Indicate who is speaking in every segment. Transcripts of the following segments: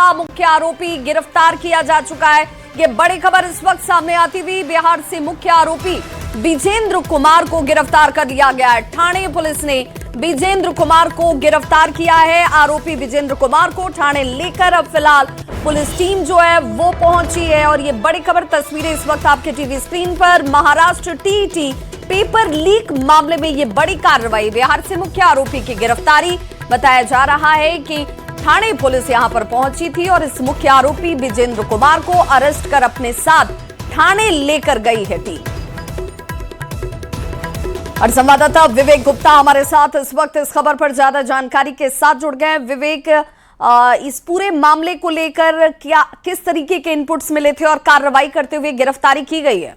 Speaker 1: का मुख्य आरोपी गिरफ्तार किया जा चुका है। ये बड़ी खबर इस वक्त सामने आती हुई बिहार से मुख्य आरोपी विजेंद्र कुमार को गिरफ्तार कर लिया गया है। ठाणे पुलिस ने विजेंद्र कुमार को गिरफ्तार किया है। आरोपी विजेंद्र कुमार को ठाणे लेकर अब फिलहाल पुलिस टीम जो है वो पहुंची है। और ये बड़ी खबर, तस्वीरें इस वक्त आपके टीवी स्क्रीन पर। महाराष्ट्र टीईटी पेपर लीक मामले में ये बड़ी कार्रवाई, बिहार से मुख्य आरोपी की गिरफ्तारी। बताया जा रहा है कि ठाणे पुलिस यहां पर पहुंची थी और इस मुख्य आरोपी विजेंद्र कुमार को अरेस्ट कर अपने साथ ठाणे लेकर गई है टीम। और संवाददाता विवेक गुप्ता हमारे साथ इस वक्त इस खबर पर ज्यादा जानकारी के साथ जुड़ गए। विवेक, इस पूरे मामले को लेकर क्या किस तरीके के इनपुट्स मिले थे और कार्रवाई करते हुए गिरफ्तारी की गई है?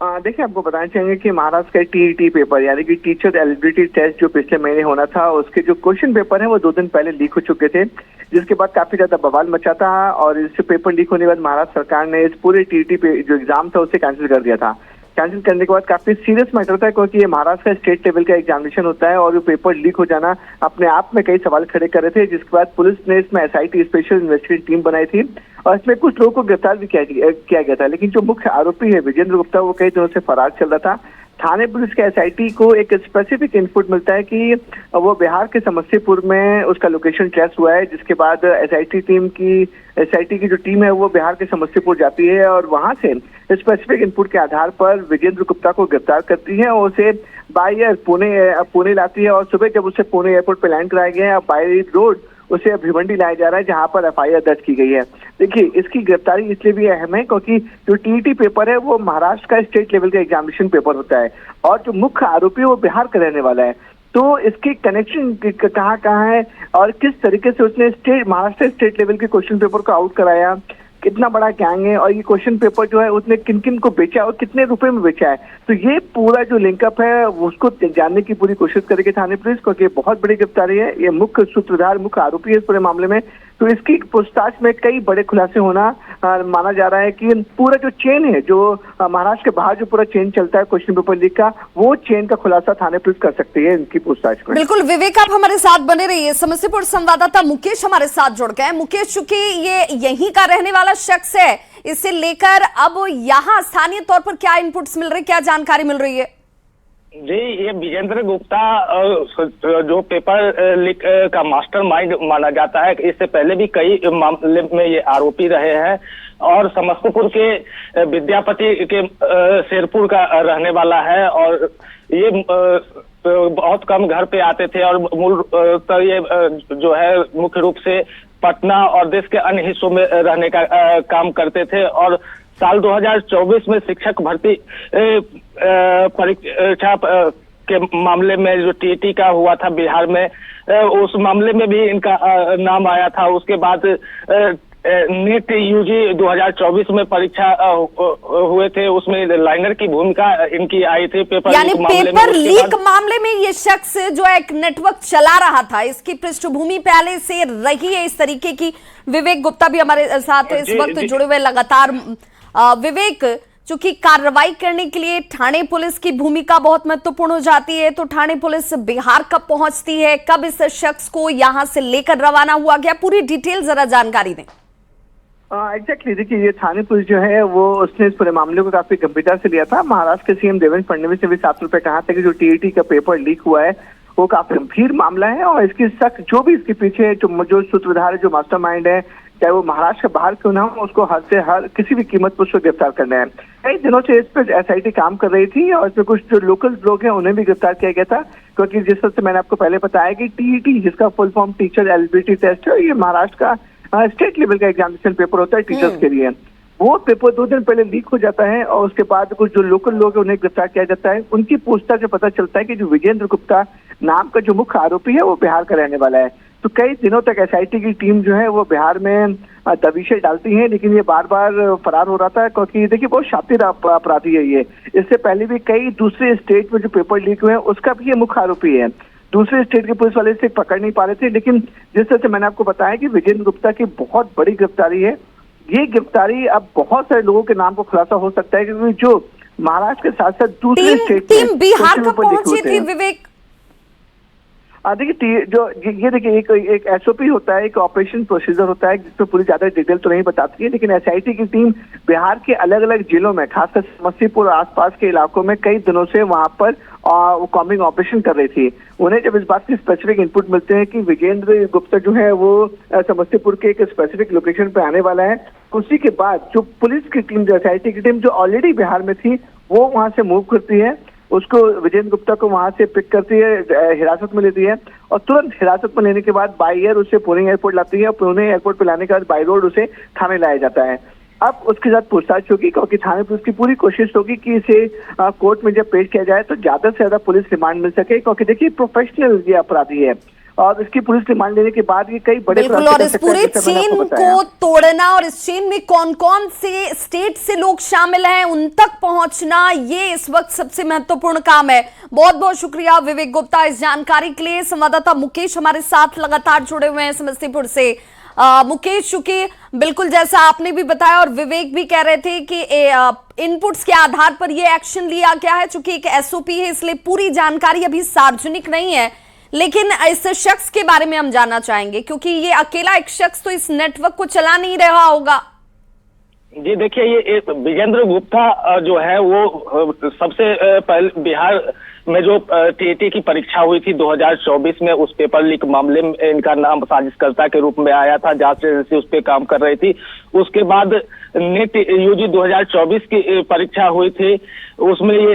Speaker 2: देखिए, आपको बताना चाहेंगे कि महाराष्ट्र का टीईटी पेपर यानी कि टीचर एलिजिबिलिटी टेस्ट जो पिछले महीने होना था, उसके जो क्वेश्चन पेपर है वो 2 दिन पहले लीक हो चुके थे, जिसके बाद काफी ज्यादा बवाल मचा था। और इस पेपर लीक होने के बाद महाराष्ट्र सरकार ने इस पूरे टीईटी पे जो एग्जाम था उसे कैंसिल कर दिया था। कैंसिल करने के बाद काफी सीरियस मैटर था, क्योंकि ये महाराष्ट्र का स्टेट लेवल का एग्जामिनेशन होता है और वो पेपर लीक हो जाना अपने आप में कई सवाल खड़े कर रहे थे। जिसके बाद पुलिस ने इसमें एसआईटी स्पेशल इन्वेस्टिगेशन टीम बनाई थी और इसमें कुछ लोगों को गिरफ्तार भी किया गया था। लेकिन जो मुख्य आरोपी है विजेंद्र गुप्ता, वो कई दिनों से फरार चल रहा था। थाने पुलिस के एसआईटी को एक स्पेसिफिक इनपुट मिलता है कि वो बिहार के समस्तीपुर में उसका लोकेशन ट्रेस हुआ है, जिसके बाद एसआईटी की जो टीम है वो बिहार के समस्तीपुर जाती है और वहां से स्पेसिफिक इनपुट के आधार पर विजेंद्र गुप्ता को गिरफ्तार करती है और उसे बाय एयर पुणे लाती है। और सुबह जब उसे पुणे एयरपोर्ट पर लैंड कराया गया है, बाय रोड उसे भिवंडी लाया जा रहा है, जहां पर एफआईआर दर्ज की गई है। देखिए, इसकी गिरफ्तारी इसलिए भी अहम है क्योंकि जो टीईटी पेपर है वो महाराष्ट्र का स्टेट लेवल का एग्जामिनेशन पेपर होता है और जो मुख्य आरोपी है वो बिहार का रहने वाला है। तो इसकी कनेक्शन कहाँ है और किस तरीके से उसने महाराष्ट्र स्टेट लेवल के क्वेश्चन पेपर को आउट कराया, कितना बड़ा गैंग है और ये क्वेश्चन पेपर जो है उसने किन किन को बेचा और कितने रुपए में बेचा है, तो ये पूरा जो लिंकअप है उसको जानने की पूरी कोशिश करेगी थाने पुलिस, क्योंकि बहुत बड़ी गिरफ्तारी है। ये मुख्य सूत्रधार, मुख्य आरोपी है इस पूरे मामले में। तो इसकी पूछताछ में कई बड़े खुलासे होना माना जा रहा है कि पूरा जो चेन है, जो महाराष्ट्र के बाहर जो पूरा चेन चलता है क्वेश्चन पेपर लीक का, वो चेन का खुलासा थाने पुलिस कर सकती है इनकी पूछताछ में।
Speaker 1: बिल्कुल विवेक, आप हमारे साथ बने रहिए। समस्तीपुर संवाददाता मुकेश हमारे साथ जुड़ गए। मुकेश, चूंकि ये यहीं का रहने वाला शख्स है, इसे लेकर अब यहाँ स्थानीय तौर पर क्या इनपुट्स मिल रहे, क्या जानकारी मिल रही है?
Speaker 3: जी, ये विजेंद्र गुप्ता जो पेपर लीक का मास्टरमाइंड माना जाता है, इससे पहले भी कई मामले में ये आरोपी रहे हैं और समस्तीपुर के विद्यापति के शेरपुर का रहने वाला है। और ये बहुत कम घर पे आते थे और मूल ये जो है मुख्य रूप से पटना और देश के अन्य हिस्सों में रहने का काम करते थे। और साल 2024 में शिक्षक भर्ती परीक्षा के मामले में जो टीईटी का हुआ था बिहार में, उस मामले में भी इनका नाम आया था। उसके बाद नीट यूजी 2024 में परीक्षा हुए थे, उसमें लाइनर की भूमिका इनकी आई थी।
Speaker 1: यानी पेपर लीक मामले में ये शख्स जो एक नेटवर्क चला रहा था, इसकी पृष्ठभूमि पहले से रही है इस तरीके की। विवेक गुप्ता भी हमारे साथ इस वक्त जुड़े हुए लगातार। विवेक, चूंकि कार्रवाई करने के लिए ठाणे पुलिस की भूमिका बहुत महत्वपूर्ण हो जाती है, तो ठाणे पुलिस बिहार कब पहुंचती है, कब इस शख्स को यहां से लेकर रवाना हुआ गया, पूरी डिटेल जरा जानकारी दें।
Speaker 2: एग्जैक्टली, देखिए, ये थाने पुलिस जो है वो उसने इस पूरे मामले को काफी गंभीरता से लिया था। महाराष्ट्र के सीएम देवेंद्र फडणवीस ने भी साफ तौर पर कहा था कि जो टीईटी का पेपर लीक हुआ है वो काफी गंभीर मामला है और इसकी सख्त जो भी इसके पीछे जो सूत्रधार है, जो मास्टरमाइंड है, चाहे वो महाराष्ट्र के बाहर क्यों ना हो, उसको हर किसी भी कीमत पर उसको गिरफ्तार करना है। कई दिनों से इस पर एसआईटी काम कर रही थी और इसमें कुछ जो लोकल लोग हैं उन्हें भी गिरफ्तार किया गया था, क्योंकि जिस तरह से मैंने आपको पहले बताया कि टीईटी, जिसका full form teacher eligibility test है, ये महाराष्ट्र का स्टेट लेवल का एग्जामिनेशन पेपर होता है टीचर्स के लिए। वो पेपर 2 दिन पहले लीक हो जाता है और उसके बाद कुछ जो लोकल लोग हैं उन्हें गिरफ्तार किया जाता है। उनकी पूछताछ से पता चलता है कि जो विजेंद्र गुप्ता नाम का जो मुख्य आरोपी है वो बिहार का रहने वाला है। तो कई दिनों तक एसआईटी की टीम जो है वो बिहार में दबिशें डालती है, लेकिन ये बार बार फरार हो रहा था, क्योंकि देखिए बहुत शातिर अपराधी है ये। इससे पहले भी कई दूसरे स्टेट में जो पेपर लीक हुए हैं उसका भी ये मुख्य आरोपी है। दूसरे स्टेट के पुलिस वाले इसे पकड़ नहीं पा रहे थे, लेकिन जिस तरह से मैंने आपको बताया कि विजेंद्र गुप्ता की बहुत बड़ी गिरफ्तारी है, ये गिरफ्तारी अब बहुत सारे लोगों के नाम को खुलासा हो सकता है, क्योंकि जो महाराष्ट्र के साथ साथ दूसरे स्टेट
Speaker 1: टीम बिहार कब पहुंची थी विवेक?
Speaker 2: देखिए जो ये देखिए एक एसओपी होता है, एक ऑपरेशन प्रोसीजर होता है जिसमें पूरी ज्यादा डिटेल तो नहीं बताती है, लेकिन एसआईटी की टीम बिहार के अलग अलग जिलों में, खासकर समस्तीपुर और आसपास के इलाकों में कई दिनों से वहां पर कॉम्बिंग ऑपरेशन कर रही थी। उन्हें जब इस बात की स्पेसिफिक इनपुट मिलते हैं कि विजेंद्र गुप्ता जो है वो समस्तीपुर के एक स्पेसिफिक लोकेशन पे आने वाला है, उसी के बाद जो पुलिस की टीम, जो एसआईटी की टीम जो ऑलरेडी बिहार में थी, वो वहां से मूव करती है, उसको विजेंद्र गुप्ता को वहां से पिक करती है, हिरासत में लेती है और तुरंत हिरासत में लेने के बाद बाई एयर उसे पुणे एयरपोर्ट लाती है और पुणे एयरपोर्ट पे लाने के बाद बाई रोड उसे थाने लाया जाता है। अब उसके साथ पूछताछ होगी क्योंकि थाने पुलिस की पूरी कोशिश होगी कि इसे कोर्ट में जब पेश किया जाए तो ज्यादा से ज्यादा पुलिस रिमांड मिल सके, क्योंकि देखिए प्रोफेशनल ये अपराधी है और इसकी पुलिस रिमांड लेने के बाद ये कई बड़े
Speaker 1: बिल्कुल। और इस पूरे चेन को तोड़ना और इस चेन में कौन कौन से स्टेट से लोग शामिल हैं, उन तक पहुंचना, ये इस वक्त सबसे महत्वपूर्ण काम है। बहुत बहुत शुक्रिया विवेक गुप्ता इस जानकारी के लिए। संवाददाता मुकेश हमारे साथ लगातार जुड़े हुए हैं समस्तीपुर से। मुकेश, चूंकि बिल्कुल जैसा आपने भी बताया और विवेक भी कह रहे थे कि इनपुट्स के आधार पर ये एक्शन लिया गया है, चूंकि एक एसओपी है इसलिए पूरी जानकारी अभी सार्वजनिक नहीं है, लेकिन इस शख्स के बारे में हम जानना चाहेंगे क्योंकि ये अकेला एक शख्स तो इस नेटवर्क को चला नहीं रहा होगा।
Speaker 3: जी देखिए, ये विजेंद्र गुप्ता जो है वो सबसे पहले बिहार में जो टीईटी की परीक्षा हुई थी 2024 में, उस पेपर लीक मामले में इनका नाम साजिशकर्ता के रूप में आया था। जांच एजेंसी उस पर काम कर रही थी। उसके बाद नेट यूजी 2024 की परीक्षा हुई थी, उसमें ये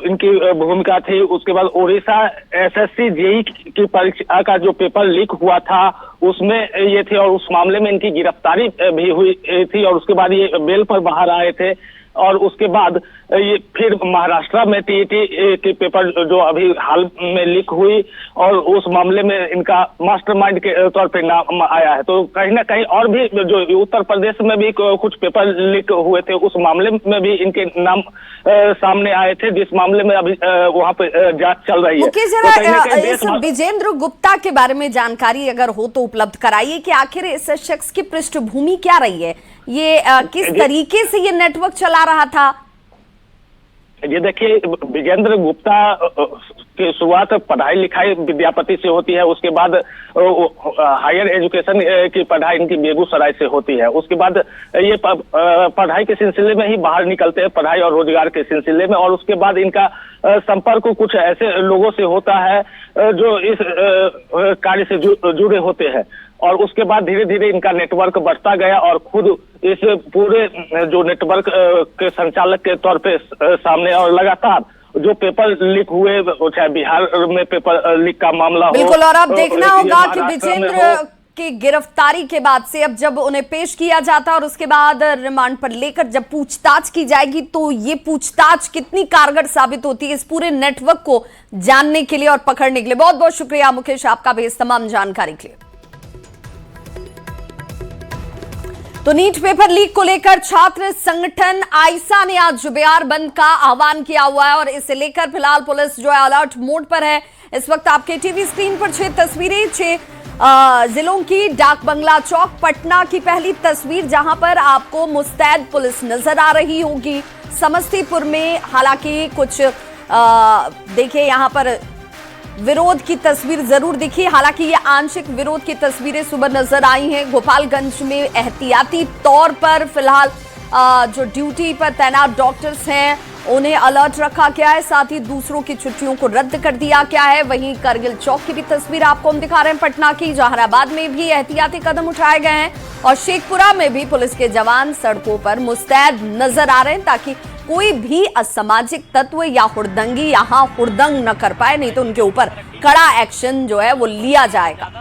Speaker 3: इनकी भूमिका थी। उसके बाद उड़ीसा एसएससी जेई की परीक्षा का जो पेपर लीक हुआ था उसमें ये थे और उस मामले में इनकी गिरफ्तारी भी हुई थी और उसके बाद ये बेल पर बाहर आए थे। और उसके बाद ये फिर महाराष्ट्र में टीईटी के पेपर जो अभी हाल में लीक हुई और उस मामले में इनका मास्टरमाइंड के तौर पे नाम आया है। तो कहीं ना कहीं और भी जो उत्तर प्रदेश में भी कुछ पेपर लीक हुए थे, उस मामले में भी इनके नाम सामने आए थे, जिस मामले में अभी वहां पे जांच चल रही है।
Speaker 1: तो इस विजेंद्र गुप्ता के बारे में जानकारी अगर हो तो उपलब्ध कराइए कि आखिर इस शख्स की पृष्ठभूमि क्या रही है, ये किस तरीके से ये नेटवर्क चला रहा था।
Speaker 3: ये देखिए, विजेंद्र गुप्ता की शुरुआत पढ़ाई लिखाई विद्यापति से होती है, उसके बाद हायर एजुकेशन की पढ़ाई इनकी बेगूसराय से होती है। उसके बाद ये पढ़ाई के सिलसिले में ही बाहर निकलते हैं, पढ़ाई और रोजगार के सिलसिले में, और उसके बाद इनका संपर्क कुछ ऐसे लोगों से होता है जो इस कार्य से जुड़े होते हैं। और उसके बाद धीरे धीरे इनका नेटवर्क बढ़ता गया और खुद इस पूरे जो नेटवर्क के संचालक के तौर पे सामने, और लगातार जो पेपर लीक हुए, चाहे बिहार में पेपर लीक का मामला हो,
Speaker 1: बिल्कुल। और अब देखना होगा कि विजेंद्र की गिरफ्तारी के बाद से अब जब उन्हें पेश किया जाता है और उसके बाद रिमांड पर लेकर जब पूछताछ की जाएगी तो ये पूछताछ कितनी कारगर साबित होती है इस पूरे नेटवर्क को जानने के लिए और पकड़ने के लिए। बहुत बहुत शुक्रिया मुकेश आपका भी इस तमाम जानकारी के लिए। तो नीट पेपर लीक को लेकर छात्र संगठन आइसा ने आज बिहार बंद का आह्वान किया हुआ है और इसे लेकर फिलहाल पुलिस जो है अलर्ट मोड पर है। इस वक्त आपके टीवी स्क्रीन पर 6 तस्वीरें, 6 जिलों की। डाक बंगला चौक पटना की पहली तस्वीर जहां पर आपको मुस्तैद पुलिस नजर आ रही होगी। समस्तीपुर में हालांकि कुछ देखिए यहां पर विरोध की तस्वीर जरूर दिखी, हालांकि ये आंशिक विरोध की तस्वीरें सुबह नजर आई हैं। गोपालगंज में एहतियाती तौर पर फिलहाल जो ड्यूटी पर तैनात डॉक्टर्स हैं उन्हें अलर्ट रखा गया है, साथ ही दूसरों की छुट्टियों को रद्द कर दिया गया है। वहीं करगिल चौक की भी तस्वीर आपको हम दिखा रहे हैं पटना की। जहानाबाद में भी एहतियाती कदम उठाए गए हैं और शेखपुरा में भी पुलिस के जवान सड़कों पर मुस्तैद नजर आ रहे हैं ताकि कोई भी असामाजिक तत्व या हुड़दंगी यहां हुड़दंग न कर पाए, नहीं तो उनके ऊपर कड़ा एक्शन जो है वो लिया जाएगा।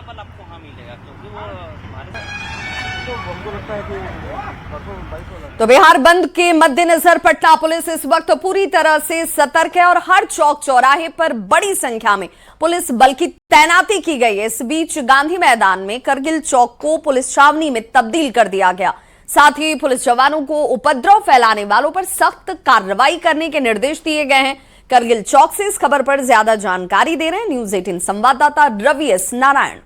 Speaker 1: तो बिहार बंद के मद्देनजर पटना पुलिस इस वक्त पूरी तरह से सतर्क है और हर चौक चौराहे पर बड़ी संख्या में पुलिस बल की तैनाती की गई है। इस बीच गांधी मैदान में करगिल चौक को पुलिस छावनी में तब्दील कर दिया गया। साथ ही पुलिस जवानों को उपद्रव फैलाने वालों पर सख्त कार्रवाई करने के निर्देश दिए गए हैं। करगिल चौक से इस खबर पर ज्यादा जानकारी दे रहे हैं न्यूज 18 संवाददाता रवि एस नारायण।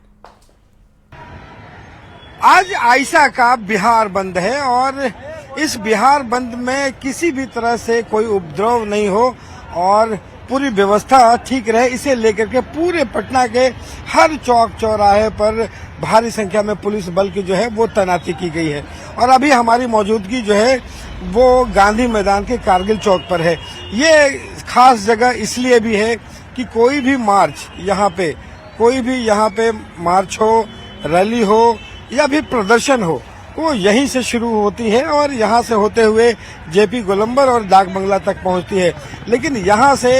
Speaker 4: आज आइसा का बिहार बंद है और इस बिहार बंद में किसी भी तरह से कोई उपद्रव नहीं हो और पूरी व्यवस्था ठीक रहे, इसे लेकर के पूरे पटना के हर चौक चौराहे पर भारी संख्या में पुलिस बल की जो है वो तैनाती की गई है। और अभी हमारी मौजूदगी जो है वो गांधी मैदान के कारगिल चौक पर है। ये खास जगह इसलिए भी है कि कोई भी यहाँ पे मार्च हो, रैली हो या भी प्रदर्शन हो, वो यहीं से शुरू होती है और यहाँ से होते हुए जेपी गोलंबर और डाक बंगला तक पहुँचती है। लेकिन यहाँ से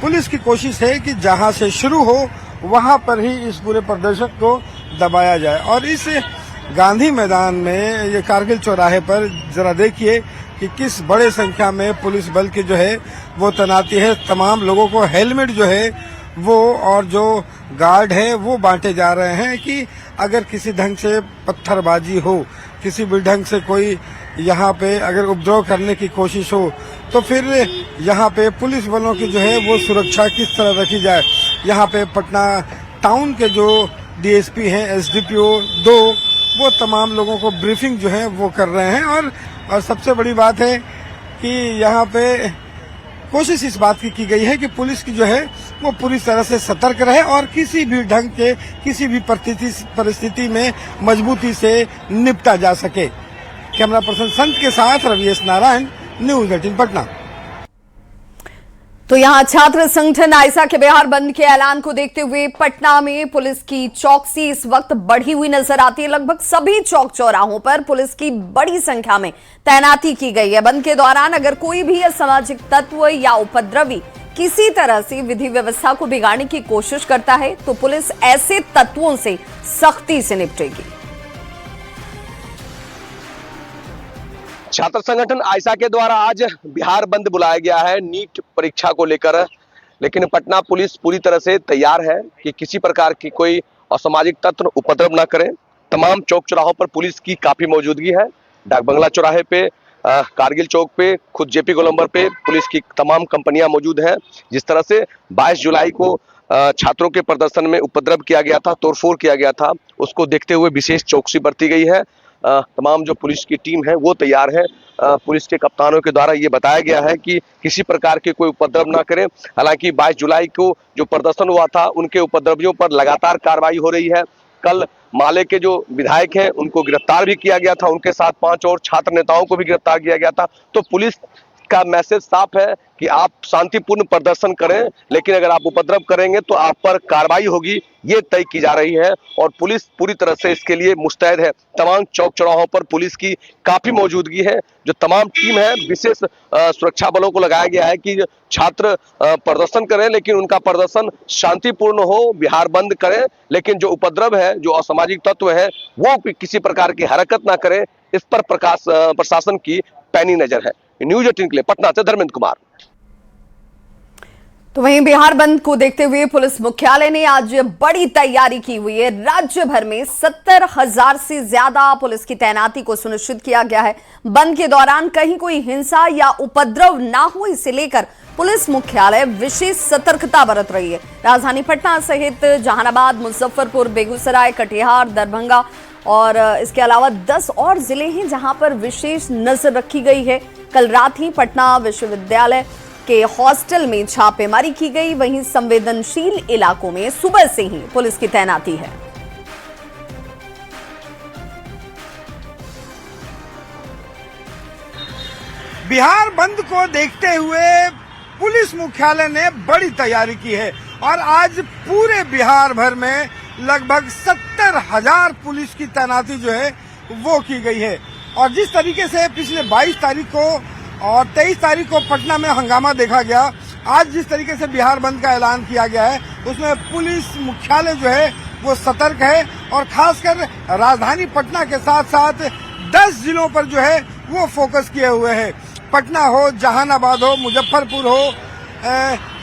Speaker 4: पुलिस की कोशिश है कि जहाँ से शुरू हो वहाँ पर ही इस पूरे प्रदर्शन को दबाया जाए। और इस गांधी मैदान में, ये कारगिल चौराहे पर जरा देखिए कि किस बड़े संख्या में पुलिस बल की जो है वो तैनाती है। तमाम लोगों को हेलमेट जो है वो और जो गार्ड है वो बांटे जा रहे हैं कि अगर किसी ढंग से पत्थरबाजी हो, किसी भी ढंग से कोई यहाँ पे अगर उपद्रव करने की कोशिश हो तो फिर यहाँ पे पुलिस बलों की जो है वो सुरक्षा किस तरह रखी जाए। यहाँ पे पटना टाउन के जो डीएसपी हैं, एसडीपीओ 2, वो तमाम लोगों को ब्रीफिंग जो है वो कर रहे हैं। और सबसे बड़ी बात है कि यहाँ पे कोशिश इस बात की गई है कि पुलिस की जो है वो पूरी तरह से सतर्क रहे और किसी भी ढंग के किसी भी परिस्थिति में मजबूती से निपटा जा सके। कैमरा पर्सन संत के साथ रवि एस नारायण, न्यूज 18 पटना।
Speaker 1: तो यहां छात्र संगठन आइसा के बिहार बंद के ऐलान को देखते हुए पटना में पुलिस की चौकसी इस वक्त बढ़ी हुई नजर आती है। लगभग सभी चौक चौराहों पर पुलिस की बड़ी संख्या में तैनाती की गई है। बंद के दौरान अगर कोई भी असामाजिक तत्व या उपद्रवी किसी तरह से विधि व्यवस्था को बिगाड़ने की कोशिश करता है तो पुलिस ऐसे तत्वों से सख्ती से निपटेगी।
Speaker 5: छात्र संगठन आइसा के द्वारा आज बिहार बंद बुलाया गया है नीट परीक्षा को लेकर, लेकिन पटना पुलिस पूरी तरह से तैयार है कि किसी प्रकार की कोई असामाजिक तत्व उपद्रव न करे। तमाम चौक चौराहों पर पुलिस की काफी मौजूदगी है। डाक बंगला चौराहे पे, कारगिल चौक पे, खुद जेपी गोलंबर पे पुलिस की तमाम कंपनियां मौजूद हैं। जिस तरह से 22 जुलाई को छात्रों के प्रदर्शन में उपद्रव किया गया था, तोड़फोड़ किया गया था, उसको देखते हुए विशेष चौकसी बरती गई है। तमाम जो पुलिस की टीम है वो तैयार है। पुलिस के कप्तानों के द्वारा ये बताया गया है कि किसी प्रकार के कोई उपद्रव ना करें। हालांकि 22 जुलाई को जो प्रदर्शन हुआ था उनके उपद्रवियों पर लगातार कार्रवाई हो रही है। कल माले के जो विधायक हैं उनको गिरफ्तार भी किया गया था, उनके साथ 5 और छात्र नेताओं को भी गिरफ्तार किया गया था। तो पुलिस का मैसेज साफ है कि आप शांतिपूर्ण प्रदर्शन करें, लेकिन अगर आप उपद्रव करेंगे तो आप पर कार्रवाई होगी, ये तय की जा रही है। और पुलिस पूरी तरह से इसके लिए मुस्तैद है। तमाम चौक चौराहों पर पुलिस की काफी मौजूदगी है। जो तमाम टीम है, विशेष सुरक्षा बलों को लगाया गया है कि छात्र प्रदर्शन करें, लेकिन उनका प्रदर्शन शांतिपूर्ण हो, बिहार बंद करें, लेकिन जो उपद्रव है, जो असामाजिक तत्व है, वो किसी प्रकार की हरकत ना करें। इस पर प्रशासन की पैनी नजर है। न्यूज 18 के लिए पटना से धर्मेंद्र कुमार।
Speaker 1: तो वहीं बिहार बंद को देखते हुए पुलिस मुख्यालय ने आज बड़ी तैयारी की हुई है। राज्य भर में 70,000 से ज्यादा पुलिस की तैनाती को सुनिश्चित किया गया है। बंद के दौरान कहीं कोई हिंसा या उपद्रव ना हो, इसे लेकर पुलिस मुख्यालय विशेष सतर्कता बरत रही है। राजधानी पटना सहित जहानाबाद, मुजफ्फरपुर, बेगूसराय, कटिहार, दरभंगा और इसके अलावा 10 और जिले हैं जहां पर विशेष नजर रखी गई है। कल रात ही पटना विश्वविद्यालय के हॉस्टल में छापेमारी की गई। वहीं संवेदनशील इलाकों में सुबह से ही पुलिस की तैनाती है।
Speaker 4: बिहार बंद को देखते हुए पुलिस मुख्यालय ने बड़ी तैयारी की है और आज पूरे बिहार भर में लगभग 70,000 पुलिस की तैनाती जो है वो की गई है। और जिस तरीके से पिछले 22 तारीख को और 23 तारीख को पटना में हंगामा देखा गया, आज जिस तरीके से बिहार बंद का ऐलान किया गया है उसमें पुलिस मुख्यालय जो है वो सतर्क है। और खासकर राजधानी पटना के साथ साथ 10 जिलों पर जो है वो फोकस किए हुए हैं। पटना हो, जहानाबाद हो, मुजफ्फरपुर हो,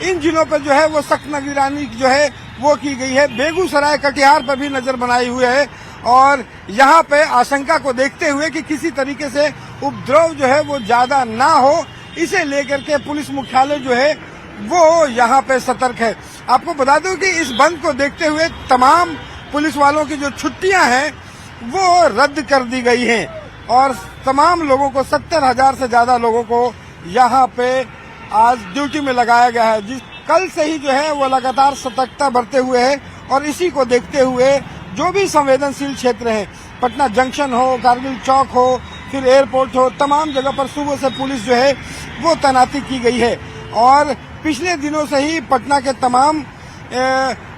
Speaker 4: इन जिलों पर जो है वो सख्त निगरानी जो है वो की गई है। बेगूसराय, कटिहार पर भी नजर बनाई हुई है और यहाँ पे आशंका को देखते हुए कि किसी तरीके से उपद्रव जो है वो ज्यादा ना हो, इसे लेकर के पुलिस मुख्यालय जो है वो यहाँ पे सतर्क है। आपको बता दूं कि इस बंद को देखते हुए तमाम पुलिस वालों की जो छुट्टियां हैं वो रद्द कर दी गई हैं और तमाम लोगों को 70,000 से ज्यादा लोगों को यहाँ पे आज ड्यूटी में लगाया गया है। कल से ही जो है वो लगातार सतर्कता बरते हुए है और इसी को देखते हुए जो भी संवेदनशील क्षेत्र है, पटना जंक्शन हो, कारगिल चौक हो, फिर एयरपोर्ट हो, तमाम जगह पर सुबह से पुलिस जो है वो तैनाती की गई है। और पिछले दिनों से ही पटना के तमाम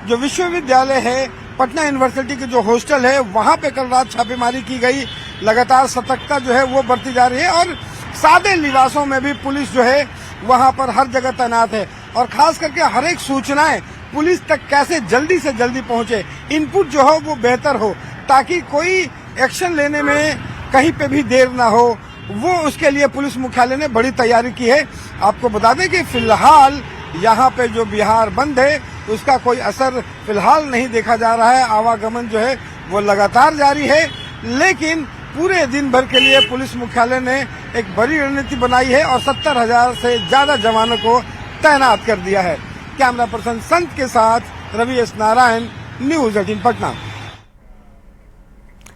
Speaker 4: जो विश्वविद्यालय है, पटना यूनिवर्सिटी के जो हॉस्टल है, वहां पे कल रात छापेमारी की गई। लगातार सतर्कता जो है वो बढ़ती जा रही है और सादे निवासों में भी पुलिस जो है वहां पर हर जगह तैनात है और खास करके हर एक सूचनाएं पुलिस तक कैसे जल्दी से जल्दी पहुंचे, इनपुट जो हो वो बेहतर हो, ताकि कोई एक्शन लेने में कहीं पे भी देर ना हो, वो उसके लिए पुलिस मुख्यालय ने बड़ी तैयारी की है। आपको बता दें कि फिलहाल यहाँ पे जो बिहार बंद है उसका कोई असर फिलहाल नहीं देखा जा रहा है। आवागमन जो है वो लगातार जारी है, लेकिन पूरे दिन भर के लिए पुलिस मुख्यालय ने एक बड़ी रणनीति बनाई है और 70,000 से ज्यादा जवानों को तैनात कर दिया है। कैमरा पर्सन संत के साथ रवि एस नारायण, न्यूज़ 18 पटना।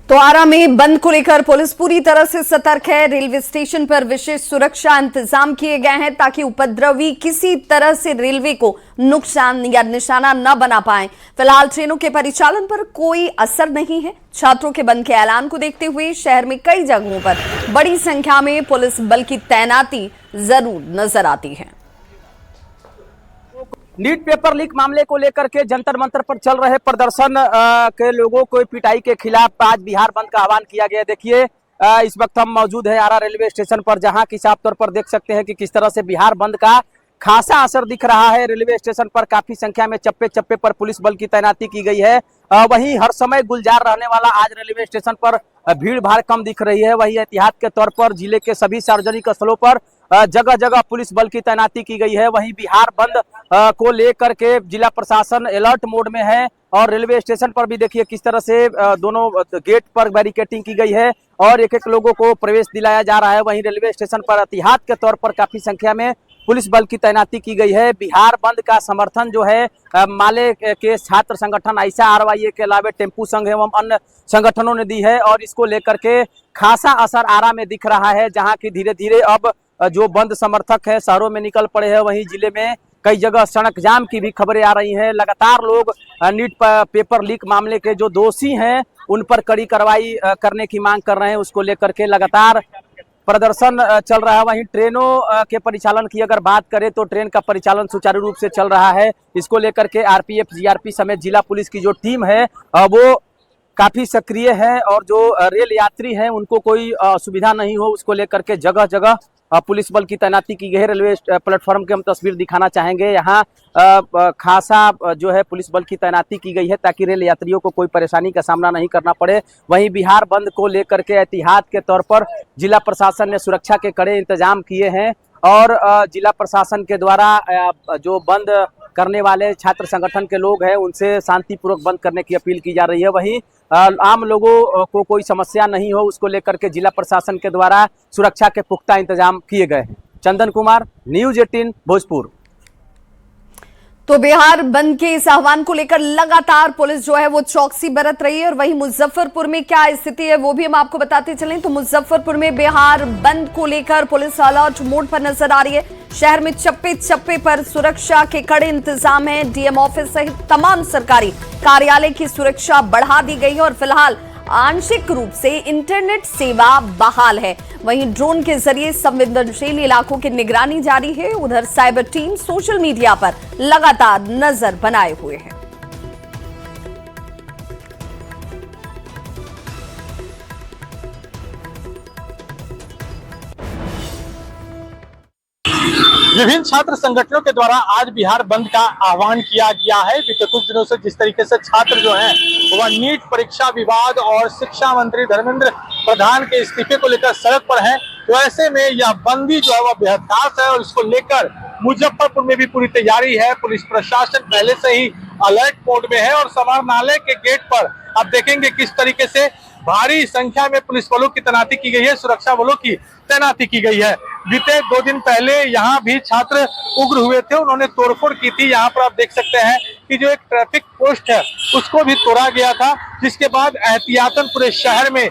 Speaker 1: तो आरा में बंद को लेकर पुलिस पूरी तरह से सतर्क है। रेलवे स्टेशन पर विशेष सुरक्षा इंतजाम किए गए हैं ताकि उपद्रवी किसी तरह से रेलवे को नुकसान या निशाना न बना पाए। फिलहाल ट्रेनों के परिचालन पर कोई असर नहीं है। छात्रों के बंद के ऐलान को देखते हुए शहर में कई जगहों पर बड़ी संख्या में पुलिस बल की तैनाती जरूर नजर आती है।
Speaker 6: नीट पेपर लीक मामले को लेकर के जंतर मंतर पर चल रहे प्रदर्शन के लोगों को पिटाई के खिलाफ आज बिहार बंद का आह्वान किया गया। देखिए इस वक्त हम मौजूद हैं आरा रेलवे स्टेशन पर, जहां कि साफ तौर पर देख सकते हैं कि किस तरह से बिहार बंद का खासा असर दिख रहा है। रेलवे स्टेशन पर काफी संख्या में चप्पे चप्पे पर पुलिस बल की तैनाती की गई है। वहीं हर समय गुलजार रहने वाला आज रेलवे स्टेशन पर भीड़ भाड़ कम दिख रही है। वहीं एहतियात के तौर पर जिले के सभी सार्वजनिक स्थलों पर जगह जगह पुलिस बल की तैनाती की गई है। वहीं बिहार बंद को लेकर के जिला प्रशासन अलर्ट मोड में है और रेलवे स्टेशन पर भी देखिए किस तरह से दोनों गेट पर बैरिकेडिंग की गई है और एक एक लोगों को प्रवेश दिलाया जा रहा है। वहीं रेलवे स्टेशन पर एहतियात के तौर पर काफी संख्या में पुलिस बल की तैनाती की गई है। बिहार बंद का समर्थन जो है माले के छात्र संगठन ISRY के अलावा टेम्पू संघ एवं अन्य संगठनों ने दी है और इसको लेकर के खासा असर आरा में दिख रहा है, जहां की धीरे धीरे अब जो बंद समर्थक है शहरों में निकल पड़े हैं। वहीं जिले में कई जगह सड़क जाम की भी खबरें आ रही हैं। लगातार लोग नीट पेपर लीक मामले के जो दोषी हैं उन पर कड़ी कार्रवाई करने की मांग कर रहे हैं। उसको लेकर के लगातार प्रदर्शन चल रहा है। वहीं ट्रेनों के परिचालन की अगर बात करें तो ट्रेन का परिचालन सुचारू रूप से चल रहा है। इसको लेकर के RPF GRP समेत जिला पुलिस की जो टीम है वो काफी सक्रिय है और जो रेल यात्री हैं उनको कोई असुविधा नहीं हो, उसको लेकर के जगह जगह पुलिस बल की तैनाती की गई है। रेलवे प्लेटफॉर्म की हम तस्वीर दिखाना चाहेंगे। यहाँ खासा जो है पुलिस बल की तैनाती की गई है ताकि रेल यात्रियों को कोई परेशानी का सामना नहीं करना पड़े। वहीं बिहार बंद को लेकर के एहतियात के तौर पर जिला प्रशासन ने सुरक्षा के कड़े इंतजाम किए हैं और जिला प्रशासन के द्वारा जो बंद करने वाले छात्र संगठन के लोग हैं उनसे शांतिपूर्वक बंद करने की अपील की जा रही है। वहीं आम लोगों को कोई समस्या नहीं हो, उसको लेकर के जिला प्रशासन के द्वारा सुरक्षा के पुख्ता इंतजाम किए गए हैं। चंदन कुमार, न्यूज़ 18 भोजपुर।
Speaker 1: तो बिहार बंद के इस आह्वान को लेकर लगातार पुलिस जो है वो चौकसी बरत रही है और वहीं मुजफ्फरपुर में क्या स्थिति है वो भी हम आपको बताते चलें। तो मुजफ्फरपुर में बिहार बंद को लेकर पुलिस अलर्ट मोड पर नजर आ रही है। शहर में चप्पे चप्पे पर सुरक्षा के कड़े इंतजाम है। DM ऑफिस सहित तमाम सरकारी कार्यालय की सुरक्षा बढ़ा दी गई है और फिलहाल आंशिक रूप से इंटरनेट सेवा बहाल है। वहीं ड्रोन के जरिए संवेदनशील इलाकों की निगरानी जारी है। उधर साइबर टीम सोशल मीडिया पर लगातार नजर बनाए हुए है।
Speaker 7: विभिन्न छात्र संगठनों के द्वारा आज बिहार बंद का आह्वान किया गया है। बीते कुछ दिनों से जिस तरीके से छात्र जो हैं वह नीट परीक्षा विवाद और शिक्षा मंत्री धर्मेंद्र प्रधान के इस्तीफे को लेकर सड़क पर हैं, तो ऐसे में यह बंदी जो है वह बेहद खास है और इसको लेकर मुजफ्फरपुर में भी पूरी तैयारी है। पुलिस प्रशासन पहले से ही अलर्ट मोड में है और समाहरणालय के गेट पर आप देखेंगे किस तरीके से भारी संख्या में पुलिस बलों की तैनाती की गई है, सुरक्षा बलों की तैनाती की गई है। बीते 2 दिन पहले यहाँ भी छात्र उग्र हुए थे, उन्होंने तोड़फोड़ की थी। यहाँ पर आप देख सकते हैं कि जो एक ट्रैफिक पोस्ट है उसको भी तोड़ा गया था, जिसके बाद एहतियातन पूरे शहर में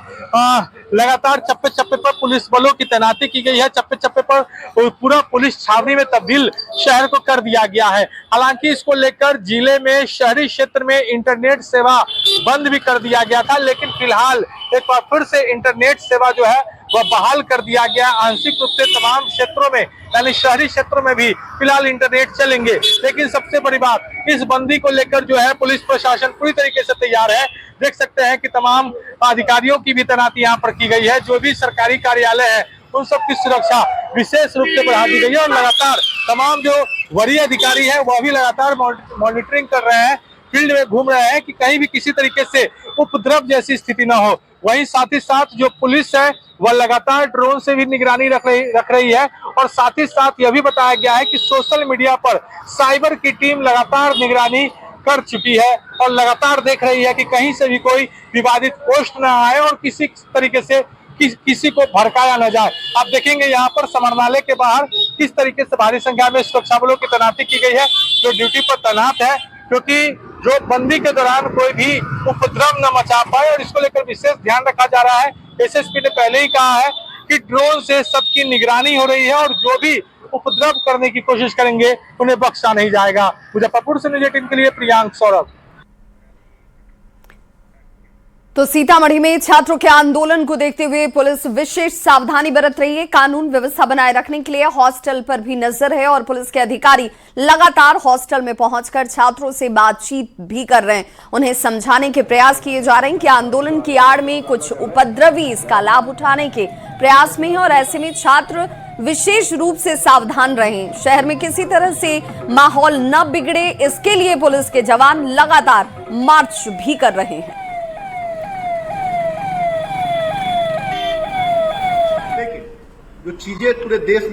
Speaker 7: लगातार चप्पे चप्पे पर पुलिस बलों की तैनाती की गई है। चप्पे चप्पे पर पूरा पुलिस छावनी में तब्दील शहर को कर दिया गया है। हालांकि इसको लेकर जिले में शहरी क्षेत्र में इंटरनेट सेवा बंद भी कर दिया गया था, लेकिन फिलहाल एक बार फिर से इंटरनेट सेवा जो है वह बहाल कर दिया गया। आंशिक रूप से तमाम क्षेत्रों में यानी शहरी क्षेत्रों में भी फिलहाल इंटरनेट चलेंगे। लेकिन सबसे बड़ी बात, इस बंदी को लेकर जो है पुलिस प्रशासन पूरी तरीके से तैयार है। देख सकते हैं कि तमाम अधिकारियों की भी तैनाती यहाँ पर की गई है। जो भी सरकारी कार्यालय है उन सब की सुरक्षा विशेष रूप से बढ़ा दी गई है और लगातार तमाम जो वरीय अधिकारी है वह भी लगातार मॉनिटरिंग कर रहे हैं, फील्ड में घूम रहे हैं कि कहीं भी किसी तरीके से उपद्रव जैसी स्थिति न हो। वहीं साथ ही साथ जो पुलिस है वह लगातार ड्रोन से भी निगरानी रख रही है और साथ ही साथ यह भी बताया गया है कि सोशल मीडिया पर साइबर की टीम लगातार निगरानी कर चुकी है और लगातार देख रही है कि कहीं से भी कोई विवादित पोस्ट न आए और किसी तरीके से किसी को भड़काया न जाए। आप देखेंगे यहाँ पर समाहरणालय के बाहर किस तरीके से भारी संख्या में सुरक्षा बलों की तैनाती की गई है जो ड्यूटी पर तैनात है, क्योंकि जो बंदी के दौरान कोई भी उपद्रव न मचा पाए और इसको लेकर विशेष ध्यान रखा जा रहा है। एसएसपी ने पहले ही कहा है कि ड्रोन से सबकी निगरानी हो रही है और जो भी उपद्रव करने की कोशिश करेंगे उन्हें बख्शा नहीं जाएगा। मुजफ्फरपुर से न्यूज़ 18 के लिए प्रियांक सौरभ।
Speaker 1: तो सीतामढ़ी में छात्रों के आंदोलन को देखते हुए पुलिस विशेष सावधानी बरत रही है। कानून व्यवस्था बनाए रखने के लिए हॉस्टल पर भी नजर है और पुलिस के अधिकारी लगातार हॉस्टल में पहुंचकर छात्रों से बातचीत भी कर रहे हैं। उन्हें समझाने के प्रयास किए जा रहे हैं कि आंदोलन की आड़ में कुछ उपद्रवी इसका लाभ उठाने के प्रयास में है और ऐसे में छात्र विशेष रूप से सावधान रहें, शहर में किसी तरह से माहौल न बिगड़े, इसके लिए पुलिस के जवान लगातार मार्च भी कर रहे हैं।
Speaker 8: जो चीजें पूरे देश